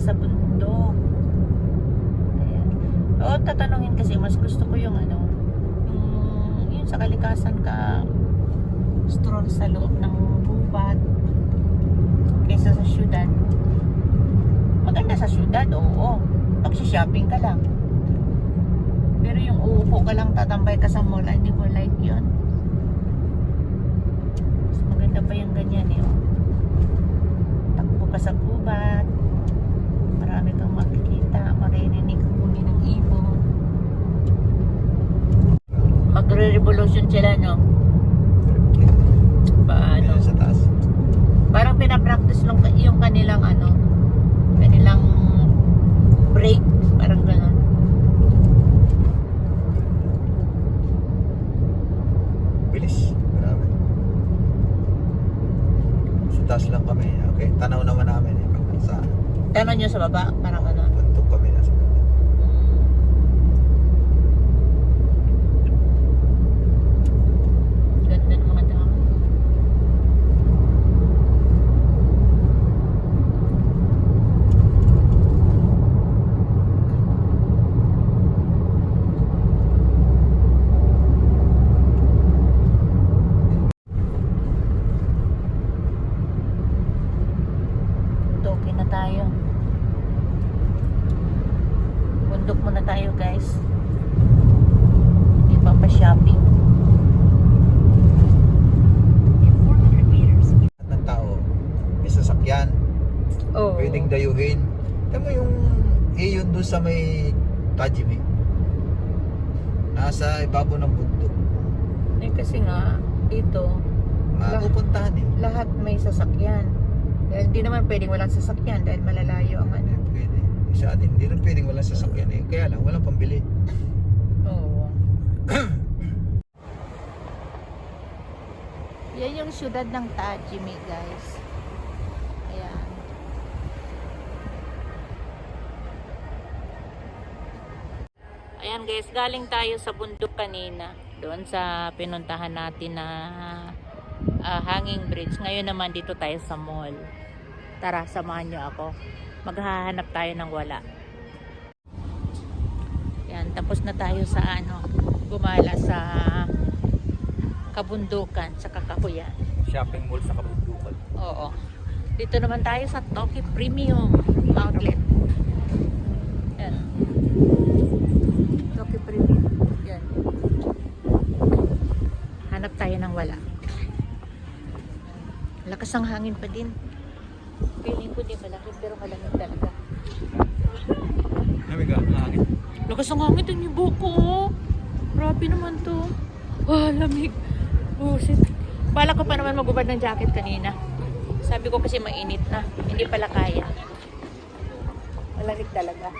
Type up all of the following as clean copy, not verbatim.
sa bundok. Ayan. Oo, tatanungin kasi mas gusto ko yung ano, yung sa kalikasan ka stroll sa loob ng gubat kaysa sa syudad. Maganda sa syudad, oo. Pag-shopping ka lang. Pero yung uupo ka lang, tatambay ka sa mall, hindi ko like yun. Mas maganda pa yung ganyan eh. Takbo ka sa gubat, marami kang makikita, maririnig ang huni ng ibon. Magre-revolution sila, no? Paano? Sa taas. Parang pinapractice lang yung kanilang ano, kanilang break, parang gano'n. Bilis. Marami. Sa taas lang kami. Okay. Tanaw naman namin eh. Sa Tanong nyo sa baba, parang ano. bundok kami nasa bundok. Ganda ng mga dahon. Okay na tayo. Bundok muna tayo, guys. Hindi pa pa-shopping. At ng tao, may sasakyan. Oh. Pwedeng dayuhin. Tama yung yun doon sa may Tajimi. Nasa ibabaw ng bundok. Eh kasi nga, dito, Mapupuntahan eh. lahat may sasakyan. Dahil di naman pwedeng walang sasakyan dahil malalayo ang ano. Pwede. Sa atin, hindi rin pwedeng walang sasakyan eh. Kaya lang, walang pambili. Oo. Yan yung syudad ng Tajimi, guys. Ayan. Ayan guys, galing tayo sa bundok kanina. Doon sa pinuntahan natin na hanging bridge. Ngayon naman dito tayo sa mall. Tara, samahan nyo ako. Maghahanap tayo ng wala. Yan, tapos na tayo sa ano, gumala sa kabundukan, sa kakahuyan. Shopping mall sa kabundukan. Oo. Dito naman tayo sa Toki Premium Outlet. Yan. Toki Premium. Yan. Hanap tayo ng wala. Lakas ang hangin pa din. Feeling ko di malaki pero malamig talaga. Lamig ka, hangin. Lakas ang hangin din yung buko. Grabe naman to. Wah, lamig. Oh, shit. Bala ko pa naman magubad ng jacket kanina. Sabi ko kasi mainit na. Hindi pala kaya. Malamig talaga.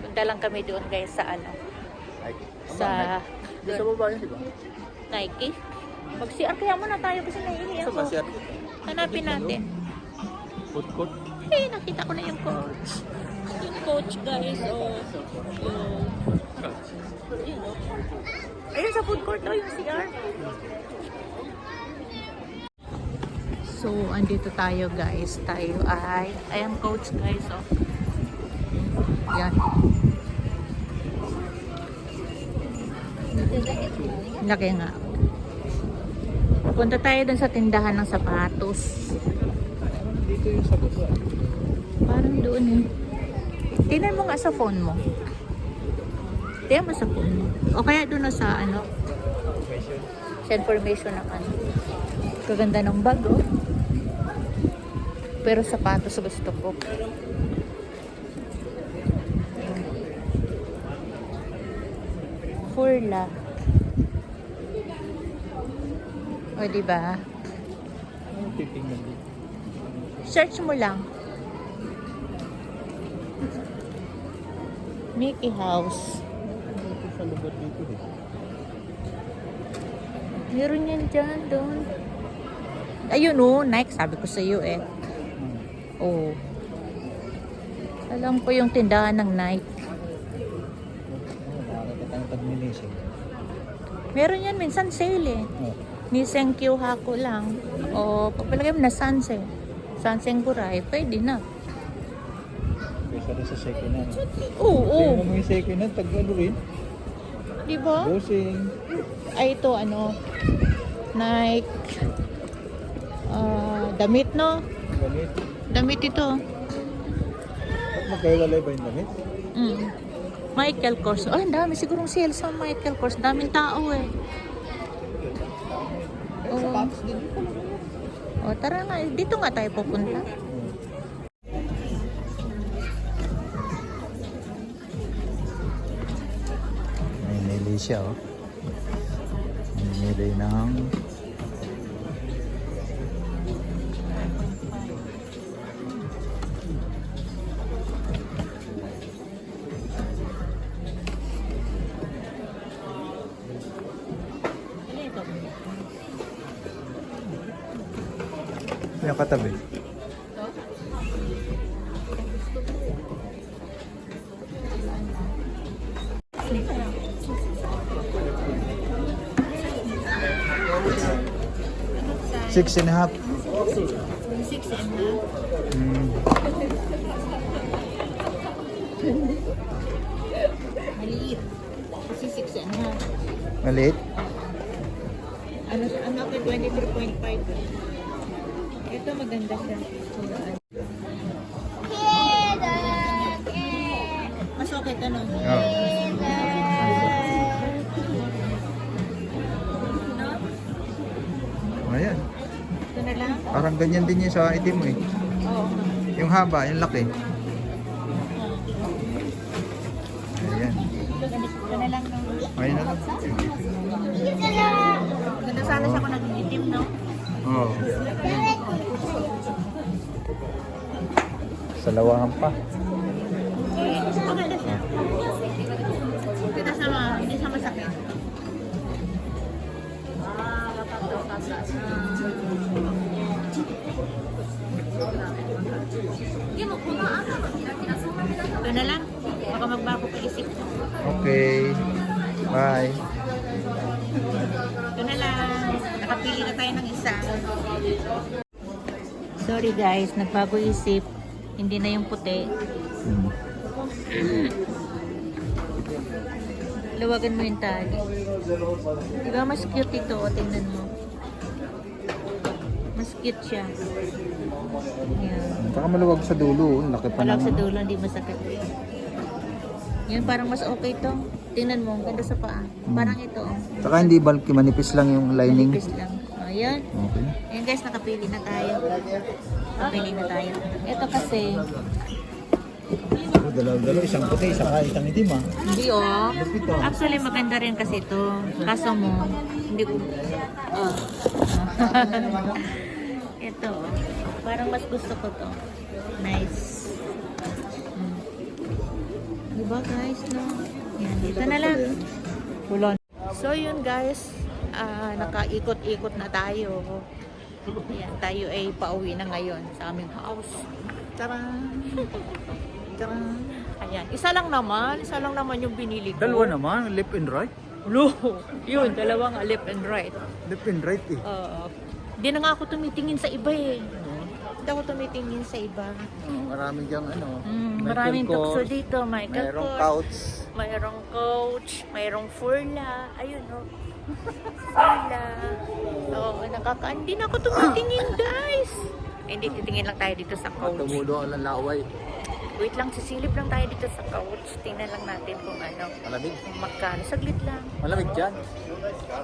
Punta lang kami doon guys sa ano. Sa Sa baba yun, di ba? Nike. Mag-CR kaya muna tayo kasi naiihi ako. Hanapin natin. Food court. Eh, nakita ko na yung coach. Yung coach guys. Oh. Ayun, oh. Ayun sa food court, oh, yung CR. So, andito tayo guys. Tayo ay, ayan coach guys, oh. Yan. Laki nga. Punta tayo dun sa tindahan ng sapatos. Dito yung sa baba. Parang doon eh. Tingnan mo nga sa phone mo. Tingnan mo sa phone mo. O kaya doon na sa ano. Sa information ng ano. Kaganda ng bag, oh. Pero sapatos gusto ko. Furla. O, diba? Titingnan dito. Search mo lang. Mickey House. Dito sa lugar dito eh. Meron yan dyan, doon. Ayun, oh, Nike. Sabi ko sa iyo eh. Oh. Alam ko yung tindahan ng Nike. Nakakita tayong tag-minising. Meron yan, minsan sale eh. Niseng Q hako lang. O, papalagay mo na Sanse. Sanseng Buray, pwede na. Kaysa rin sa second hand. Oo. Tingnan mo yung second hand, tag-ano rin. Di ba? Bossing. Ay, ito ano, Nike, damit no? Damit. Damit ito. Ba't magkaiwalay ba yung damit? Michael Kors. Oh, ang dami sigurong sale sa Michael Kors. Daming tao eh. Sa sapatos din. O, tara nga. Dito nga tayo pupunta. May nili siya oh. Nili ng yung katabi. Six and a half. 6 and a half. Mm. Maliit. Kasi 6 and a half. Maliit. Ano ako 23.5. Ito maganda siya. Mas okay ito no? Oh. Ayan. Ito na lang? Parang ganyan din yung sa itim mo eh. Oo. Yung haba, yung laki. Ayan. Ito na lang no? Ayan na lang. Ganda sana siya kung nag-itim no? Oo. Sa lawangan pa. Maganda siya. Kita sama, hindi siya masakit. Ito na lang. Baka magbago pa isip ko. Okay. Bye. Ito na lang. Nakapili na tayo ng isa. Sorry guys, nagbago isip. Hindi na yung puti. Hmm. Luwagan mo yung tali. Diba mas cute ito? O, tingnan mo. Mas cute siya. Yan. Baka maluwag sa dulo. Laki pa Walang sa naman. dulo, hindi masakit. Yan, parang mas okay to. Tingnan mo, ang ganda sa paa. Parang ito. Saka hindi bulky, manipis lang yung lining. Manipis lang. Ayan. Okay. Ayan guys, nakapili na tayo. Nakapili na tayo. Ito kasi, Dalaw-dalaw, isang puti, isang itim ah. hindi oh. Actually, maganda rin kasi ito. Kaso mo, hindi ko... Ito, parang mas gusto ko to. Nice. Diba guys, no? Yan, dito na lang. Kulon. So yun guys, nakaikot-ikot na tayo. Yan, tayo ay pauwi na ngayon sa aming house. Tara! Tara! Ayan, isa lang naman yung binili ko. Dalawa naman, left and right. No, yun, dalawang left and right. Left and right eh. Hindi na nga ako tumitingin sa iba eh. Hindi ako tumitingin sa iba. Maraming diyang ano. Maraming tukso dito. Michael Mayroong Kors. couch. Mayroong coach. Mayroong furla. Ayun o. Furla. Oo, hindi na ako tumitingin guys. Hindi, titingin lang tayo dito sa couch. Tumulo ang lalaway. Wait lang, sisilip lang tayo dito sa couch. Tingnan lang natin kung ano. Malamig. Kung magkano. Saglit lang. Malamig dyan.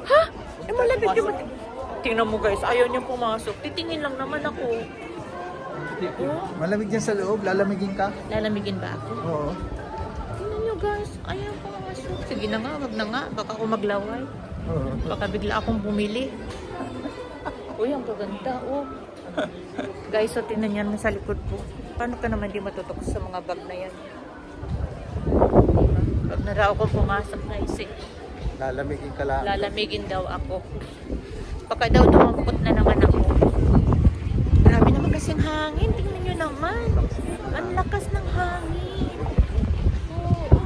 Ha? Eh, malamig naman. Tingnan mo guys, ayaw niyang pumasok. Titingin lang naman ako. Oh, Malamig dyan sa loob, lalamigin ka. lalamigin ba ako? Oo. Tingnan niyo guys, ayaw pumasok. Sige na nga, wag na nga. Baka ako maglaway. Oo. Baka bigla akong bumili. Uy, ang kaganda. Oh. Guys, so tingnan niyan sa likod po. Paano ka naman di matutok sa mga bag na yan? Wag na raw ako pumasok guys eh. Lalamigin ka lang. Lalamigin daw ako. Baka daw tumampot na naman ako. Grabe naman kasing hangin. Tingnan nyo naman. Ang lakas ng hangin. Oo.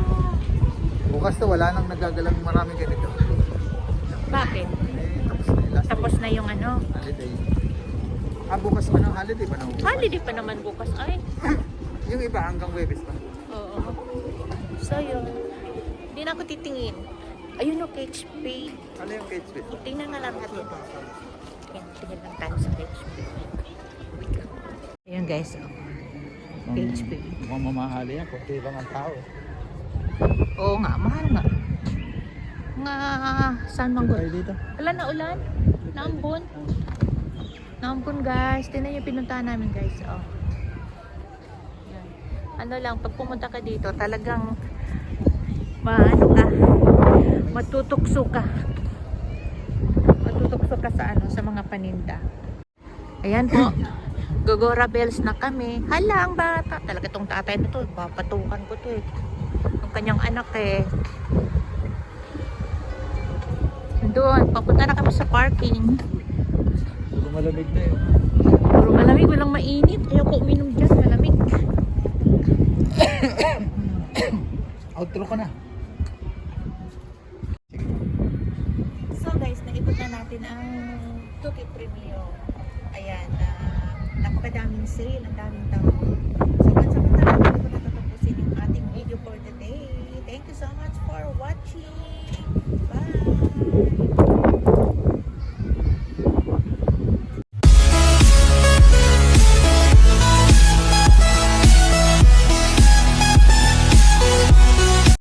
Bukas to, wala nang nagagalang maraming ganito. Bakit? Tapos na yung last Tapos na yung ano. holiday. Bukas pa ng holiday pa na bukas. Holiday pa naman bukas. Ay, Yung iba hanggang Webes pa. Oo. So yun. Hindi na ako titingin. Ayun o, KHP. Ano yung cage bit? Tingnan na lang natin. Ayan, tingnan lang tayo sa KHP. Ayun guys, oh. KHP. Mukhang mamahali yan. Kunti lang ang tao. Oo nga, mahal nga. Nga, saan man Tayo dito. Wala na ulan? Naambon? Naambon guys. Tingnan yung pinuntahan namin guys. Oh. Yan. Ano lang, pag pumunta ka dito, talagang maano ka, matutukso ka. Matutukso ka sa ano, sa mga paninda. Ayan po. Gogora bells na kami. Hala, ang bata. Talaga tong tatay na to. Papatukan ko to eh. Ang kanyang anak eh. Doon, papunta na kami sa parking. Puro malamig na yun. Puro malamig, walang mainit. Ayoko uminom dyan, malamig. Outro ka na. So guys, naikot na natin ang Tuki Premium. Ayan, napakadaming sale, ang daming tao. So once upon a time, ko natatapusin yung ating video for today. Thank you so much for watching. Bye!